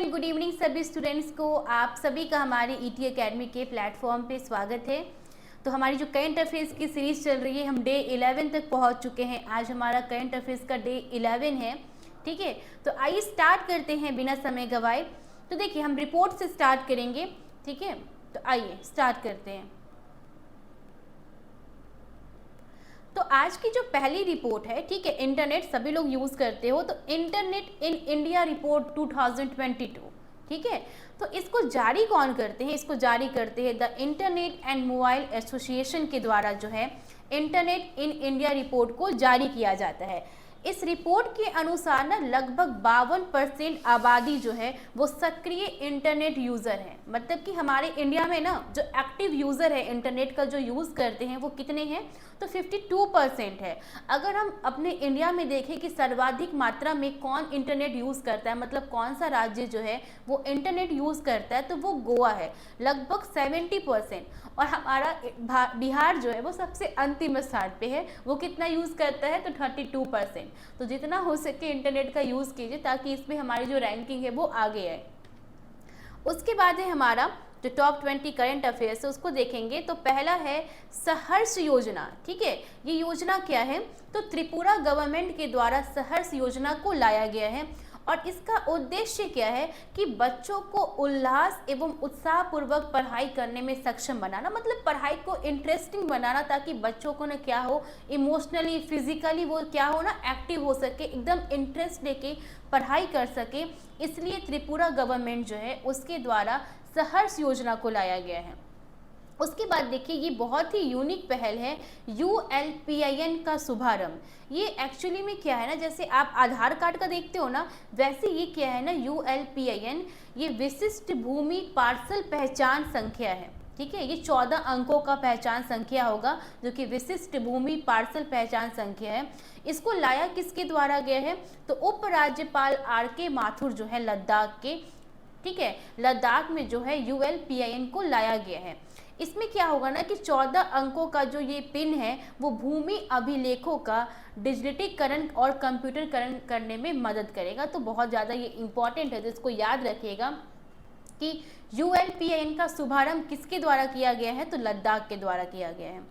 And good evening सभी students को। आप सभी का हमारे ईटी एकेडमी के प्लेटफॉर्म पे स्वागत है। तो हमारी जो करंट अफेयर्स की सीरीज चल रही है, हम डे 11 तक पहुंच चुके हैं। आज हमारा करंट अफेयर्स का डे 11 है। ठीक है, तो आइए स्टार्ट करते हैं बिना समय गवाए। तो देखिए, हम रिपोर्ट से स्टार्ट करेंगे। ठीक है, तो आइए स्टार्ट करते हैं। तो आज की जो पहली रिपोर्ट है, ठीक है, इंटरनेट सभी लोग यूज़ करते हो, तो इंटरनेट इन इंडिया रिपोर्ट 2022, ठीक है। तो इसको जारी कौन करते हैं? इसको जारी करते हैं the internet and mobile association के द्वारा जो है इंटरनेट इन इंडिया रिपोर्ट को जारी किया जाता है। इस रिपोर्ट के अनुसार ना लगभग 52% आबादी जो है वो सक्रिय इंटरनेट यूज़र है। मतलब कि हमारे इंडिया में ना जो एक्टिव यूज़र है इंटरनेट का जो यूज़ करते हैं वो कितने हैं? तो 52% है। अगर हम अपने इंडिया में देखें कि सर्वाधिक मात्रा में कौन इंटरनेट यूज़ करता है, मतलब कौन सा राज्य जो है वो इंटरनेट यूज़ करता है, तो वो गोवा है, लगभग 70%। और हमारा बिहार जो है वो सबसे अंतिम स्थान पे है, वो कितना यूज़ करता है? तो 32%। तो जितना हो सके इंटरनेट का यूज़ कीजिए ताकि इसमें हमारी जो रैंकिंग है वो आगे आए। उसके बाद है हमारा जो टॉप 20 करंट अफेयर्स है उसको देखेंगे। तो पहला है सहर्ष योजना। ठीक है, ये योजना क्या है? तो त्रिपुरा गवर्नमेंट के द्वारा सहर्ष योजना को लाया गया है और इसका उद्देश्य क्या है कि बच्चों को उल्लास एवं उत्साहपूर्वक पढ़ाई करने में सक्षम बनाना, मतलब पढ़ाई को इंटरेस्टिंग बनाना, ताकि बच्चों को ना क्या हो, इमोशनली फिजिकली वो क्या हो ना, एक्टिव हो सके, एकदम इंटरेस्ट लेके पढ़ाई कर सके। इसलिए त्रिपुरा गवर्नमेंट जो है उसके द्वारा सहर्ष योजना को लाया गया है। उसके बाद देखिए, ये बहुत ही यूनिक पहल है, ULPIN का शुभारंभ। ये एक्चुअली में क्या है ना, जैसे आप आधार कार्ड का देखते हो ना, वैसे ये क्या है ना, ULPIN ये विशिष्ट भूमि पार्सल पहचान संख्या है। ठीक है, ये 14 अंकों का पहचान संख्या होगा जो कि विशिष्ट भूमि पार्सल पहचान संख्या है। इसको लाया किसके द्वारा गया है? तो उपराज्यपाल RK माथुर जो है लद्दाख के, ठीक है, लद्दाख में जो है ULPIN को लाया गया है। इसमें क्या होगा ना कि 14 अंकों का जो ये पिन है वो भूमि अभिलेखों का डिजिटीकरण और कंप्यूटरकरण करने में मदद करेगा। तो बहुत ज़्यादा ये इंपॉर्टेंट है, तो इसको याद रखिएगा कि ULPIN का शुभारंभ किसके द्वारा किया गया है? तो लद्दाख के द्वारा किया गया है।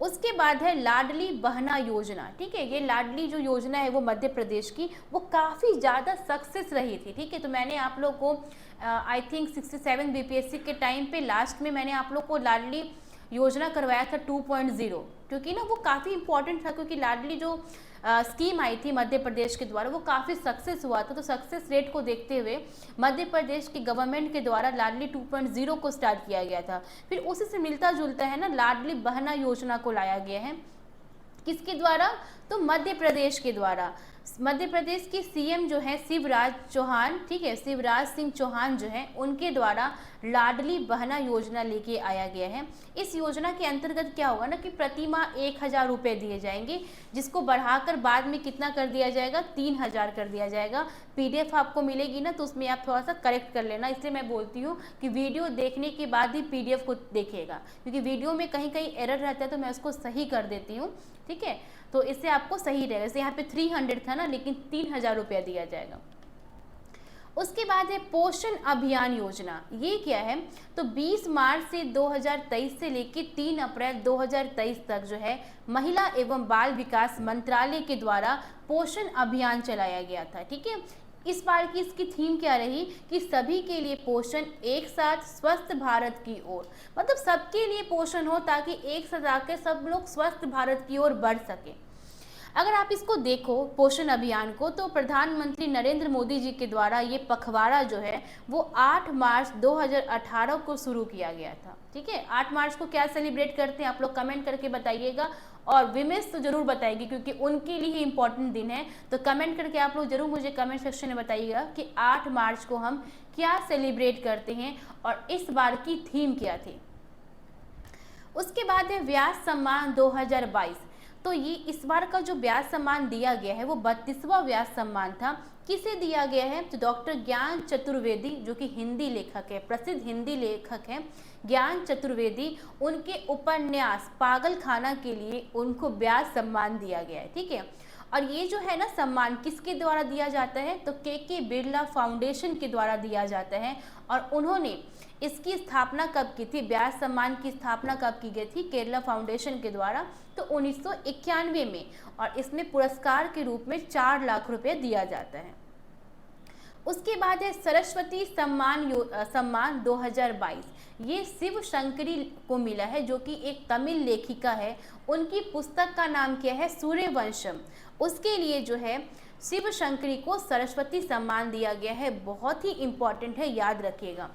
उसके बाद है लाडली बहना योजना। ठीक है, ये लाडली जो योजना है वो मध्य प्रदेश की, वो काफ़ी ज़्यादा सक्सेस रही थी। ठीक है, तो मैंने आप लोग को आई थिंक 67 BPSC के टाइम पे लास्ट में मैंने आप लोग को लाडली योजना करवाया था 2.0, क्योंकि ना वो काफ़ी इंपॉर्टेंट था, क्योंकि लाडली जो स्कीम आई थी मध्य प्रदेश के द्वारा वो काफ़ी सक्सेस हुआ था। तो सक्सेस रेट को देखते हुए मध्य प्रदेश की गवर्नमेंट के द्वारा लाडली 2.0 को स्टार्ट किया गया था। फिर उसी से मिलता जुलता है ना, लाडली बहना योजना को लाया गया है। किसके द्वारा? तो मध्य प्रदेश के द्वारा। मध्य प्रदेश की CM जो है शिवराज चौहान, ठीक है, शिवराज सिंह चौहान जो है उनके द्वारा लाडली बहना योजना लेके आया गया है। इस योजना के अंतर्गत क्या होगा ना कि प्रति माह 1000 रुपये दिए जाएंगे, जिसको बढ़ाकर बाद में कितना कर दिया जाएगा? 3000 कर दिया जाएगा। PDF आपको मिलेगी ना, तो उसमें आप थोड़ा सा करेक्ट कर लेना। इसलिए मैं बोलती हूँ कि वीडियो देखने के बाद ही PDF को देखिएगा, क्योंकि वीडियो में कहीं कहीं एरर रहता है, तो मैं उसको सही कर देती हूँ। ठीक है, तो इससे आपको सही रहेगा। जैसे यहाँ पे 300 था ना, लेकिन 3000 रुपया दिया जाएगा। उसके बाद है पोषण अभियान योजना। ये क्या है? तो 20 मार्च से 2023 से लेकर 3 अप्रैल 2023 तक जो है महिला एवं बाल विकास मंत्रालय के द्वारा पोषण अभियान चलाया गया था। ठीक है, इस बार की इसकी थीम क्या रही कि सभी के लिए पोषण, एक साथ स्वस्थ भारत की ओर। मतलब सबके लिए पोषण हो ताकि एक साथ आकर सब लोग स्वस्थ भारत की ओर बढ़ सके। अगर आप इसको देखो पोषण अभियान को, तो प्रधानमंत्री नरेंद्र मोदी जी के द्वारा ये पखवाड़ा जो है वो 8 मार्च 2018 को शुरू किया गया था। ठीक है, 8 मार्च को क्या सेलिब्रेट करते हैं आप लोग कमेंट करके बताइएगा, और विमेश तो जरूर बताएगी क्योंकि उनके लिए इम्पोर्टेंट दिन है। तो कमेंट करके आप लोग जरूर मुझे कमेंट सेक्शन में बताइएगा कि 8 मार्च को हम क्या सेलिब्रेट करते हैं और इस बार की थीम क्या थी। उसके बाद है व्यास सम्मान 2022। तो ये इस बार का जो व्यास सम्मान दिया गया है वो 32वां व्यास सम्मान था। किसे दिया गया है? तो डॉक्टर ज्ञान चतुर्वेदी जो कि हिंदी लेखक है, प्रसिद्ध हिंदी लेखक हैं ज्ञान चतुर्वेदी, उनके उपन्यास पागल खाना के लिए उनको व्यास सम्मान दिया गया है। ठीक है, और ये जो है ना सम्मान किसके द्वारा दिया जाता है, तो के बिरला फाउंडेशन के द्वारा दिया जाता है। और उन्होंने इसकी स्थापना कब की थी, ब्यास सम्मान की स्थापना कब की गई थी, केरला फाउंडेशन के द्वारा, तो 1991 में। और इसमें पुरस्कार के रूप में 4 लाख रुपए दिया जाता है। उसके बाद है सरस्वती सम्मान 2022। ये शिव शंकरी को मिला है, जो कि एक तमिल लेखिका है। उनकी पुस्तक का नाम क्या है, सूर्यवंशम। उसके लिए जो है शिव शंकरी को सरस्वती सम्मान दिया गया है। बहुत ही इंपॉर्टेंट है, याद रखिएगा।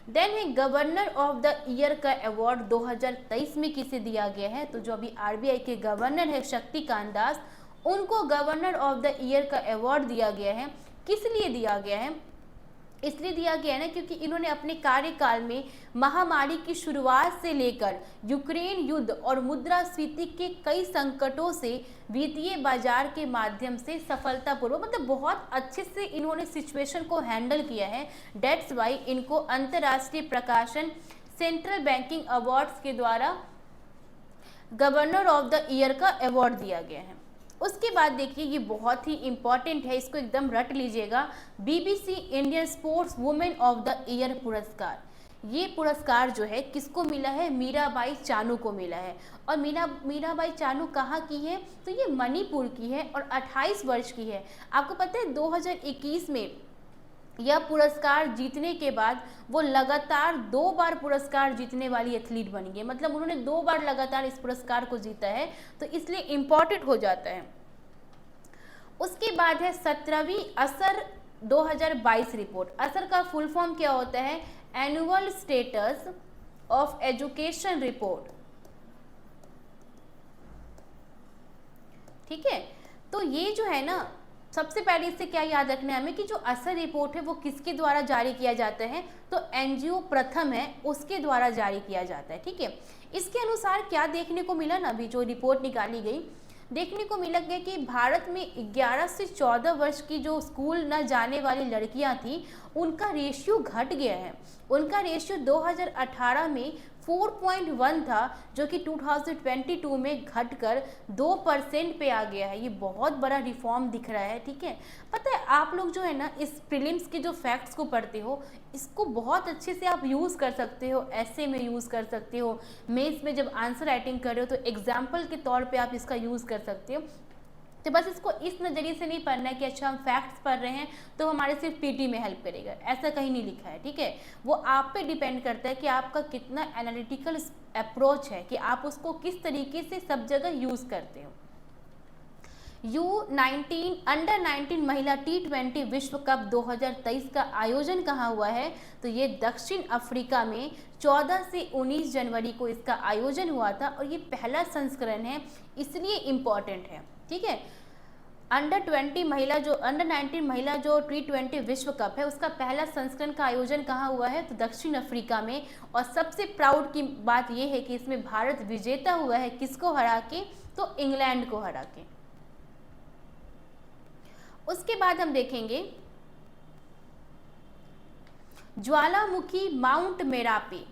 देन है गवर्नर ऑफ द ईयर का अवार्ड 2023 में किसे दिया गया है, तो जो अभी आरबीआई के गवर्नर है शक्तिकांत दास, उनको गवर्नर ऑफ द ईयर का अवार्ड दिया गया है। किस लिए दिया गया है, इसलिए दिया गया है ना क्योंकि इन्होंने अपने कार्यकाल में महामारी की शुरुआत से लेकर यूक्रेन युद्ध और मुद्रास्फीति के कई संकटों से वित्तीय बाजार के माध्यम से सफलतापूर्वक, मतलब बहुत अच्छे से इन्होंने सिचुएशन को हैंडल किया है। डेट्स वाई इनको अंतर्राष्ट्रीय प्रकाशन सेंट्रल बैंकिंग अवार्ड्स के द्वारा गवर्नर ऑफ द ईयर का अवार्ड दिया गया है। उसके बाद देखिए, ये बहुत ही इंपॉर्टेंट है, इसको एकदम रट लीजिएगा। BBC Indian sports women of the year पुरस्कार। ये पुरस्कार जो है किसको मिला है, मीराबाई चानू को मिला है। और मीराबाई चानू कहाँ की है, तो ये मणिपुर की है और 28 वर्ष की है। आपको पता है 2021 में यह पुरस्कार जीतने के बाद वो लगातार 2 बार पुरस्कार जीतने वाली एथलीट बनी है। मतलब उन्होंने 2 बार लगातार इस पुरस्कार को जीता है, तो इसलिए इम्पॉर्टेंट हो जाता है। उसके बाद है 17वीं असर 2022 रिपोर्ट। असर का फुल फॉर्म क्या होता है, annual status of education report. ठीक है, तो ये जो है ना, सबसे पहले इससे क्या याद रखना है हमें कि जो असर रिपोर्ट है वो किसके द्वारा जारी किया जाता है, तो एनजीओ प्रथम है उसके द्वारा जारी किया जाता है। ठीक है, इसके अनुसार क्या देखने को मिला ना, अभी जो रिपोर्ट निकाली गई, देखने को मिला गया कि भारत में 11 से 14 वर्ष की जो स्कूल न जाने वाली लड़कियां थी, उनका रेशियो घट गया है। उनका रेशियो 2018 में 4.1 था, जो कि 2022 में घटकर 2% पे आ गया है। ये बहुत बड़ा रिफॉर्म दिख रहा है। ठीक है, पता है आप लोग जो है ना, इस प्रीलिम्स के जो फैक्ट्स को पढ़ते हो, इसको बहुत अच्छे से आप यूज़ कर सकते हो, ऐसे में यूज़ कर सकते हो, मेंस में जब आंसर राइटिंग कर रहे हो तो एग्जाम्पल के तौर पे आप इसका यूज़ कर सकते हो। तो बस इसको इस नज़रिए से नहीं पढ़ना है कि अच्छा हम फैक्ट्स पढ़ रहे हैं तो हमारे सिर्फ पीटी में हेल्प करेगा, ऐसा कहीं नहीं लिखा है। ठीक है, वो आप पे डिपेंड करता है कि आपका कितना एनालिटिकल अप्रोच है, कि आप उसको किस तरीके से सब जगह यूज़ करते हो। U19 अंडर 19 महिला T20 विश्व कप 2023 का आयोजन कहाँ हुआ है, तो ये दक्षिण अफ्रीका में 14 से 19 जनवरी को इसका आयोजन हुआ था। और ये पहला संस्करण है, इसलिए इम्पॉर्टेंट है। ठीक है, अंडर 19 महिला जो T20 विश्व कप है, उसका पहला संस्करण का आयोजन कहाँ हुआ है, तो दक्षिण अफ्रीका में। और सबसे प्राउड की बात यह है कि इसमें भारत विजेता हुआ है, किसको हरा के, तो इंग्लैंड को हरा के। उसके बाद हम देखेंगे ज्वालामुखी माउंट मेरापी।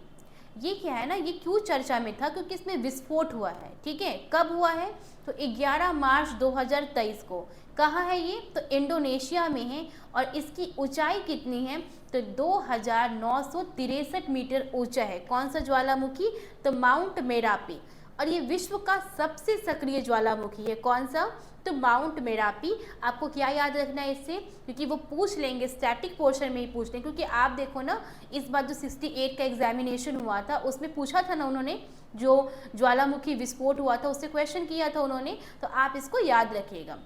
ये क्या है ना, ये क्यों चर्चा में था, क्योंकि इसमें विस्फोट हुआ है। ठीक है, कब हुआ है, तो 11 मार्च 2023 को। कहाँ है ये, तो इंडोनेशिया में है। और इसकी ऊंचाई कितनी है, तो 2963 मीटर ऊंचा है। कौन सा ज्वालामुखी, तो माउंट मेरापी। और ये विश्व का सबसे सक्रिय ज्वालामुखी है। कौन सा, तो माउंट मेरापी। आपको क्या याद रखना है इससे, क्योंकि वो पूछ लेंगे स्टैटिक पोर्शन में ही पूछ लेंगे। क्योंकि आप देखो ना, इस बार जो 68 का एग्जामिनेशन हुआ था उसमें पूछा था ना उन्होंने, जो ज्वालामुखी विस्फोट हुआ था उससे क्वेश्चन किया था उन्होंने, तो आप इसको याद रखिएगा।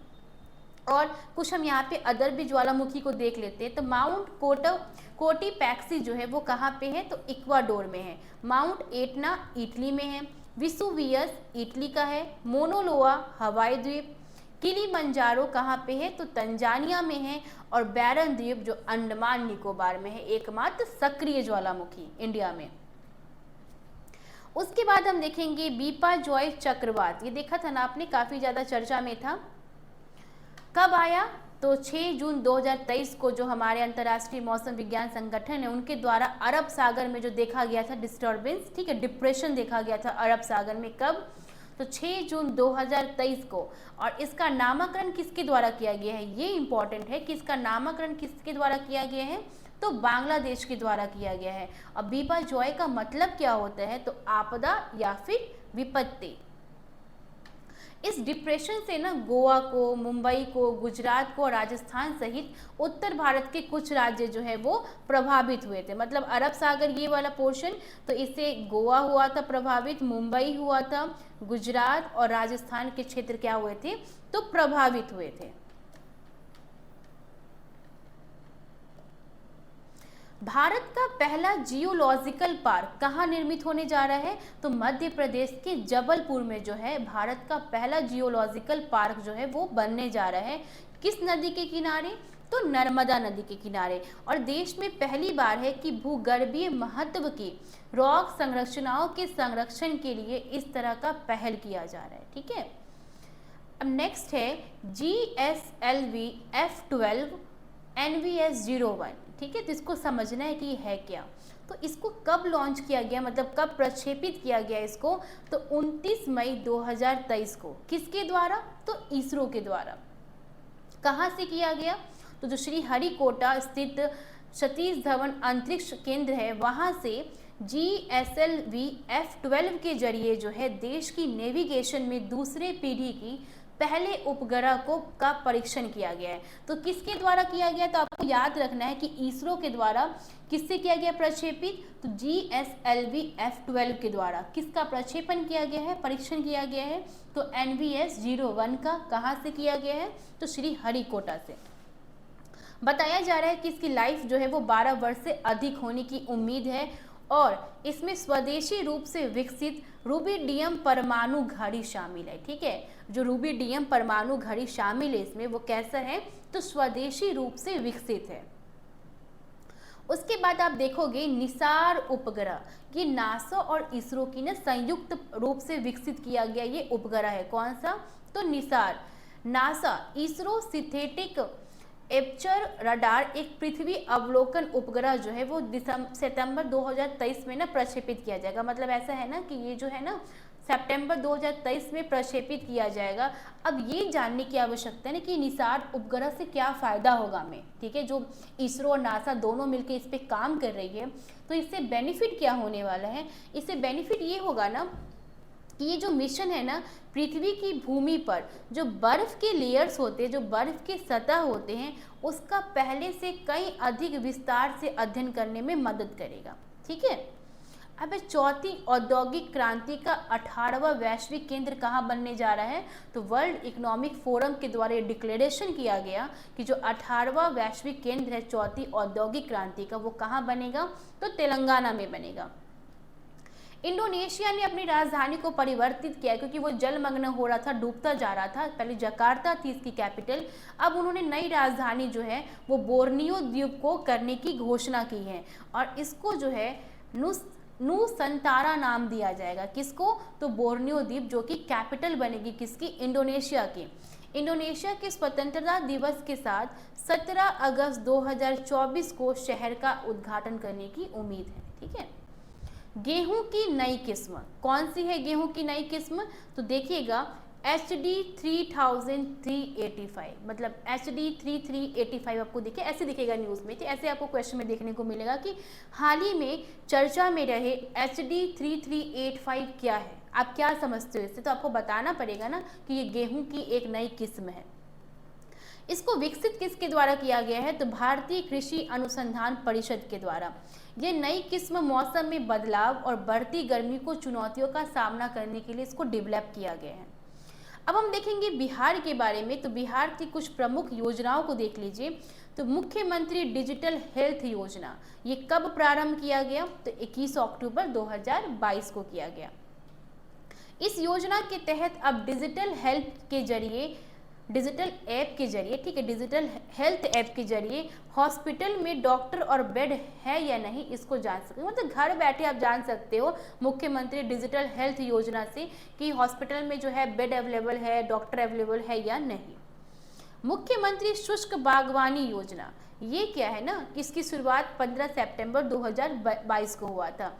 और कुछ हम यहाँ पे अदर भी ज्वालामुखी को देख लेते हैं। तो माउंट कोटीपैक्सी जो है वो कहाँ पे है, तो इक्वाडोर में है। माउंट एटना इटली में है। विसुवियस इटली का है। मोनोलोआ हवाई द्वीप। किलीमंजारो कहाँ पे है, तो तंजानिया में है। और बैरन द्वीप जो अंडमान निकोबार में है, एकमात्र सक्रिय ज्वालामुखी इंडिया में। उसके बाद हम देखेंगे बीपाजॉय चक्रवात। ये देखा था ना आपने, काफी ज्यादा चर्चा में था। कब आया, तो 6 जून 2023 को जो हमारे अंतर्राष्ट्रीय मौसम विज्ञान संगठन है उनके द्वारा अरब सागर में जो देखा गया था डिस्टर्बेंस, ठीक है, डिप्रेशन देखा गया था अरब सागर में। कब, तो 6 जून 2023 को। और इसका नामकरण किसके द्वारा किया गया है, ये इंपॉर्टेंट है कि इसका नामकरण किसके द्वारा किया गया है, तो बांग्लादेश के द्वारा किया गया है। अब बिपरजॉय का मतलब क्या होता है, तो आपदा या फिर विपत्ति। इस डिप्रेशन से ना गोवा को, मुंबई को, गुजरात को, राजस्थान सहित उत्तर भारत के कुछ राज्य जो है वो प्रभावित हुए थे। मतलब अरब सागर ये वाला पोर्शन, तो इससे गोवा हुआ था प्रभावित, मुंबई हुआ था, गुजरात और राजस्थान के क्षेत्र क्या हुए थे, तो प्रभावित हुए थे। भारत का पहला जियोलॉजिकल पार्क कहाँ निर्मित होने जा रहा है, तो मध्य प्रदेश के जबलपुर में जो है भारत का पहला जियोलॉजिकल पार्क जो है वो बनने जा रहा है। किस नदी के किनारे, तो नर्मदा नदी के किनारे। और देश में पहली बार है कि भूगर्भीय महत्व की रॉक संरचनाओं के संरक्षण के लिए इस तरह का पहल किया जा रहा है। ठीक है, अब नेक्स्ट है GSLV F12 NVS-01। ठीक है, तो इसको समझना है कि ये है क्या। तो इसको कब लॉन्च किया गया, मतलब कब प्रक्षेपित किया गया इसको, तो 29 मई 2023 को। किसके द्वारा, तो इसरो के द्वारा। कहाँ से किया गया, तो जो श्री हरिकोटा स्थित सतीश धवन अंतरिक्ष केंद्र है वहाँ से GSLV F12 के जरिए जो है देश की नेविगेशन में दूसरे पीढ़ी की पहले उपग्रह का परीक्षण किया गया है। तो किसके द्वारा किया गया, तो आपको याद रखना है कि इसरो के द्वारा किससे किया गया प्रक्षेपित, तो GSLV F12 के द्वारा किसका प्रक्षेपण किया गया है, परीक्षण किया गया है, तो NVS-01 का। कहाँ से किया गया है, तो श्री हरिकोटा से। बताया जा रहा है कि इसकी लाइफ जो है वो 12 वर्ष से अधिक होने की उम्मीद है और इसमें स्वदेशी रूप से विकसित रूबिडियम परमाणु घड़ी शामिल है। ठीक है, जो रूबिडियम परमाणु घड़ी शामिल है इसमें, वो कैसा है, तो स्वदेशी रूप से विकसित है। उसके बाद आप देखोगे निसार उपग्रह, ये नासा और इसरो की ना संयुक्त रूप से विकसित किया गया ये उपग्रह है। कौन सा, तो Nisar. NASA ISRO synthetic aperture radar एक पृथ्वी अवलोकन उपग्रह जो है वो सितंबर 2023 में ना प्रक्षेपित किया जाएगा। मतलब ऐसा है ना कि ये जो है ना सितंबर 2023 में प्रक्षेपित किया जाएगा। अब ये जानने की आवश्यकता है ना कि निसार उपग्रह से क्या फ़ायदा होगा हमें। ठीक है, जो इसरो और नासा दोनों मिलकर इस पर काम कर रही है, तो इससे बेनिफिट क्या होने वाला है, इससे बेनिफिट ये होगा ना कि ये जो मिशन है ना पृथ्वी की भूमि पर जो बर्फ़ के लेयर्स होते हैं, जो बर्फ़ के सतह होते हैं, उसका पहले से कई अधिक विस्तार से अध्ययन करने में मदद करेगा। ठीक है, अब चौथी औद्योगिक क्रांति का 18वां वैश्विक केंद्र कहाँ बनने जा रहा है, तो वर्ल्ड इकोनॉमिक फोरम के द्वारा ये डिक्लेरेशन किया गया कि जो 18वां वैश्विक केंद्र है चौथी औद्योगिक क्रांति का, वो कहाँ बनेगा, तो तेलंगाना में बनेगा। इंडोनेशिया ने अपनी राजधानी को परिवर्तित किया क्योंकि वो जलमग्न हो रहा था, डूबता जा रहा था। पहले जकार्ता थी इसकी कैपिटल, अब उन्होंने नई राजधानी जो है वो बोर्नियो द्वीप को करने की घोषणा की है और इसको जो है नुसंतारा नाम दिया जाएगा। किसको, तो बोर्नियो द्वीप, जो कि कैपिटल बनेगी किसकी, इंडोनेशिया की। इंडोनेशिया के स्वतंत्रता दिवस के साथ 17 अगस्त 2024 को शहर का उद्घाटन करने की उम्मीद है। ठीक है, गेहूं की नई किस्म कौन सी है, गेहूं की नई किस्म, तो देखिएगा HD 3385, मतलब HD 3385 आपको दिखे, ऐसे दिखेगा न्यूज़ में। ऐसे आपको क्वेश्चन में देखने को मिलेगा कि हाल ही में चर्चा में रहे HD 3385 क्या है, आप क्या समझते हो इससे, तो आपको बताना पड़ेगा ना कि ये गेहूं की एक नई किस्म है। इसको विकसित किसके द्वारा किया गया है, तो भारतीय कृषि अनुसंधान परिषद के द्वारा। ये नई किस्म मौसम में बदलाव और बढ़ती गर्मी को चुनौतियों का सामना करने के लिए इसको डेवलप किया गया है। अब हम देखेंगे बिहार के बारे में, तो बिहार की कुछ प्रमुख योजनाओं को देख लीजिए। तो मुख्यमंत्री डिजिटल हेल्थ योजना, ये कब प्रारंभ किया गया, तो 21 अक्टूबर 2022 को किया गया। इस योजना के तहत अब डिजिटल हेल्थ के जरिए, डिजिटल ऐप के जरिए, ठीक है, डिजिटल हेल्थ ऐप के जरिए हॉस्पिटल में डॉक्टर और बेड है या नहीं इसको जान सकते हो। मतलब घर बैठे आप जान सकते हो मुख्यमंत्री डिजिटल हेल्थ योजना से कि हॉस्पिटल में जो है बेड अवेलेबल है, डॉक्टर अवेलेबल है या नहीं। मुख्यमंत्री शुष्क बागवानी योजना, ये क्या है ना, इसकी शुरुआत 15 सितंबर 2022 को हुआ था।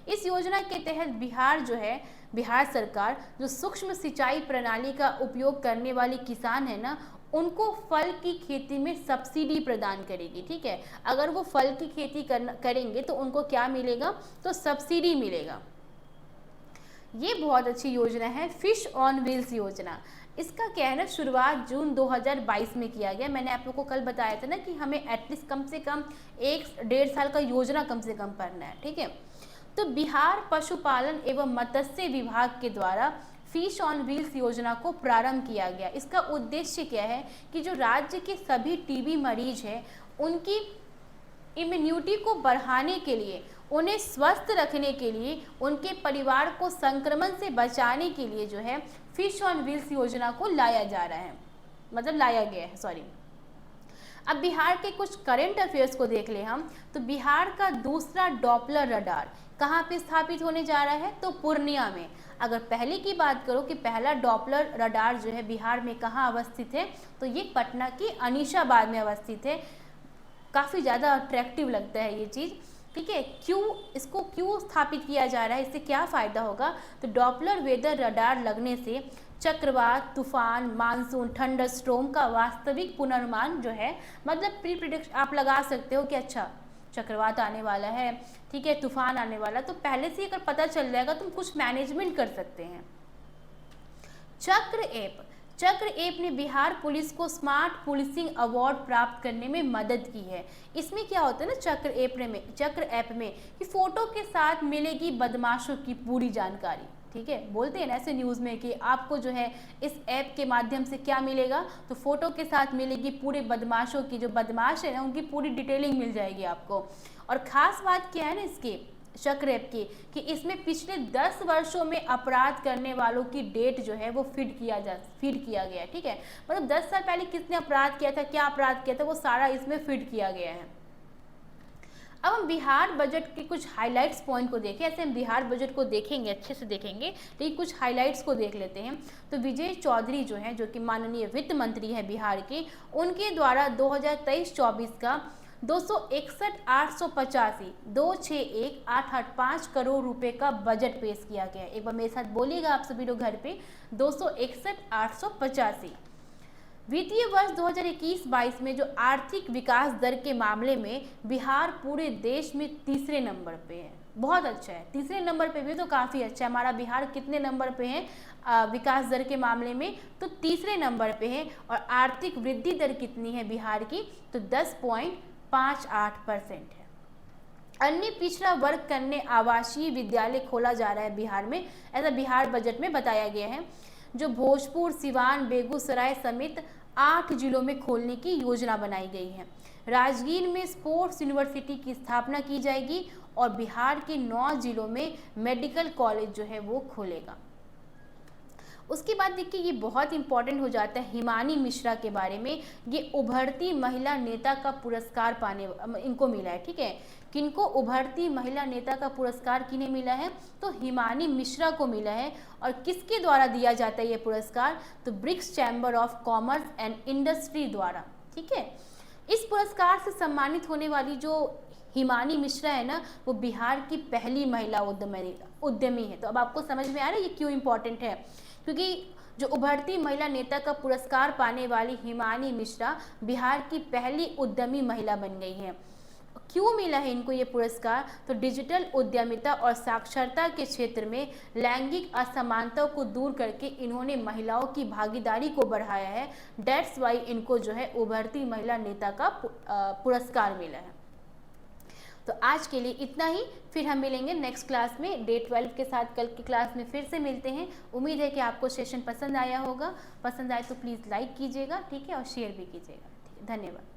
इस योजना के तहत बिहार जो है, बिहार सरकार जो सूक्ष्म सिंचाई प्रणाली का उपयोग करने वाले किसान है ना, उनको फल की खेती में सब्सिडी प्रदान करेगी। ठीक है, अगर वो फल की खेती करेंगे तो उनको क्या मिलेगा, तो सब्सिडी मिलेगा। ये बहुत अच्छी योजना है फिश ऑन व्हील्स योजना। इसका क्या है ना, शुरुआत जून 2022 में किया गया। मैंने आप लोग को कल बताया था ना कि हमें एटलीस्ट कम से कम 1-1.5 साल का योजना कम से कम पढ़ना है। ठीक है, तो बिहार पशुपालन एवं मत्स्य विभाग के द्वारा फिश ऑन व्हील्स योजना को प्रारंभ किया गया। इसका उद्देश्य क्या है कि जो राज्य के सभी टीबी मरीज हैं उनकी इम्यूनिटी को बढ़ाने के लिए, उन्हें स्वस्थ रखने के लिए, उनके परिवार को संक्रमण से बचाने के लिए जो है फिश ऑन व्हील्स योजना को लाया जा रहा है, मतलब लाया गया है, सॉरी। अब बिहार के कुछ करंट अफेयर्स को देख ले हम, तो बिहार का दूसरा डॉपलर रडार कहाँ पे स्थापित होने जा रहा है, तो पूर्णिया में। अगर पहले की बात करो कि पहला डॉपलर रडार जो है बिहार में कहाँ अवस्थित है, तो ये पटना की अनीशाबाद में अवस्थित है। काफ़ी ज़्यादा अट्रैक्टिव लगता है ये चीज़। ठीक है, इसको क्यों स्थापित किया जा रहा है, इससे क्या फ़ायदा होगा, तो डॉपलर वेदर रडार लगने से चक्रवात, तूफान, मानसून, थंडर स्टॉर्म का वास्तविक पुनर्मान जो है, मतलब प्री प्रिडिक्शन आप लगा सकते हो कि अच्छा चक्रवात आने वाला है, ठीक है, तूफान आने वाला, तो पहले से अगर पता चल जाएगा तो हम कुछ मैनेजमेंट कर सकते हैं। चक्र ऐप ने बिहार पुलिस को स्मार्ट पुलिसिंग अवार्ड प्राप्त करने में मदद की है। इसमें क्या होता है ना, चक्र ऐप में कि फोटो के साथ मिलेगी बदमाशों की पूरी जानकारी। ठीक है, बोलते हैं ना ऐसे न्यूज़ में कि आपको जो है इस ऐप के माध्यम से क्या मिलेगा, तो फोटो के साथ मिलेगी पूरे बदमाशों की, जो बदमाश है ना उनकी पूरी डिटेलिंग मिल जाएगी आपको। और ख़ास बात क्या है ना इसकी चक्र ऐप की, कि इसमें पिछले 10 वर्षों में अपराध करने वालों की डेट जो है वो फीड किया गया है। ठीक है, मतलब 10 साल पहले किसने अपराध किया था, क्या अपराध किया था, वो सारा इसमें फीड किया गया है। अब हम बिहार बजट के कुछ हाइलाइट्स पॉइंट को देखें। ऐसे हम बिहार बजट को देखेंगे, अच्छे से देखेंगे, लेकिन कुछ हाइलाइट्स को देख लेते हैं। तो विजय चौधरी जो है, जो कि माननीय वित्त मंत्री है बिहार के, उनके द्वारा 2023-24 का 261,885 करोड़ रुपए का बजट पेश किया गया है। एक बार मेरे साथ बोलिएगा आप सभी लोग घर पे, 261,885। वित्तीय वर्ष 2021-22 में जो आर्थिक विकास दर के मामले में बिहार पूरे देश में तीसरे नंबर पे है। बहुत अच्छा है, तीसरे नंबर पे भी तो काफ़ी अच्छा है। हमारा बिहार कितने नंबर पे है विकास दर के मामले में, तो तीसरे नंबर पे है। और आर्थिक वृद्धि दर कितनी है बिहार की, तो 10.58% है। अन्य पिछड़ा वर्ग कन्या आवासीय विद्यालय खोला जा रहा है बिहार में, ऐसा बिहार बजट में बताया गया है, जो भोजपुर, सिवान, बेगूसराय समेत 8 जिलों में खोलने की योजना बनाई गई है। राजगीर में स्पोर्ट्स यूनिवर्सिटी की स्थापना की जाएगी और बिहार के 9 जिलों में मेडिकल कॉलेज जो है वो खोलेगा। उसके बाद देखिए ये बहुत इंपॉर्टेंट हो जाता है हिमानी मिश्रा के बारे में। ये उभरती महिला नेता का पुरस्कार इनको मिला है। ठीक है, किनको उभरती महिला नेता का पुरस्कार किन्हें मिला है, तो हिमानी मिश्रा को मिला है। और किसके द्वारा दिया जाता है ये पुरस्कार, तो BRICS chamber of commerce and industry द्वारा। ठीक है, इस पुरस्कार से सम्मानित होने वाली जो हिमानी मिश्रा है ना, वो बिहार की पहली महिला उद्यमी है। तो अब आपको समझ में आ रहा है ये क्यों इम्पोर्टेंट है, क्योंकि जो उभरती महिला नेता का पुरस्कार पाने वाली हिमानी मिश्रा बिहार की पहली उद्यमी महिला बन गई है। क्यों मिला है इनको ये पुरस्कार, तो डिजिटल उद्यमिता और साक्षरता के क्षेत्र में लैंगिक असमानता को दूर करके इन्होंने महिलाओं की भागीदारी को बढ़ाया है। दैट्स वाई इनको जो है उभरती महिला नेता का पुरस्कार मिला है। तो आज के लिए इतना ही, फिर हम मिलेंगे नेक्स्ट क्लास में डे 12 के साथ। कल की क्लास में फिर से मिलते हैं। उम्मीद है कि आपको सेशन पसंद आया होगा। पसंद आए तो प्लीज़ लाइक कीजिएगा, ठीक है, और शेयर भी कीजिएगा। ठीक है, धन्यवाद।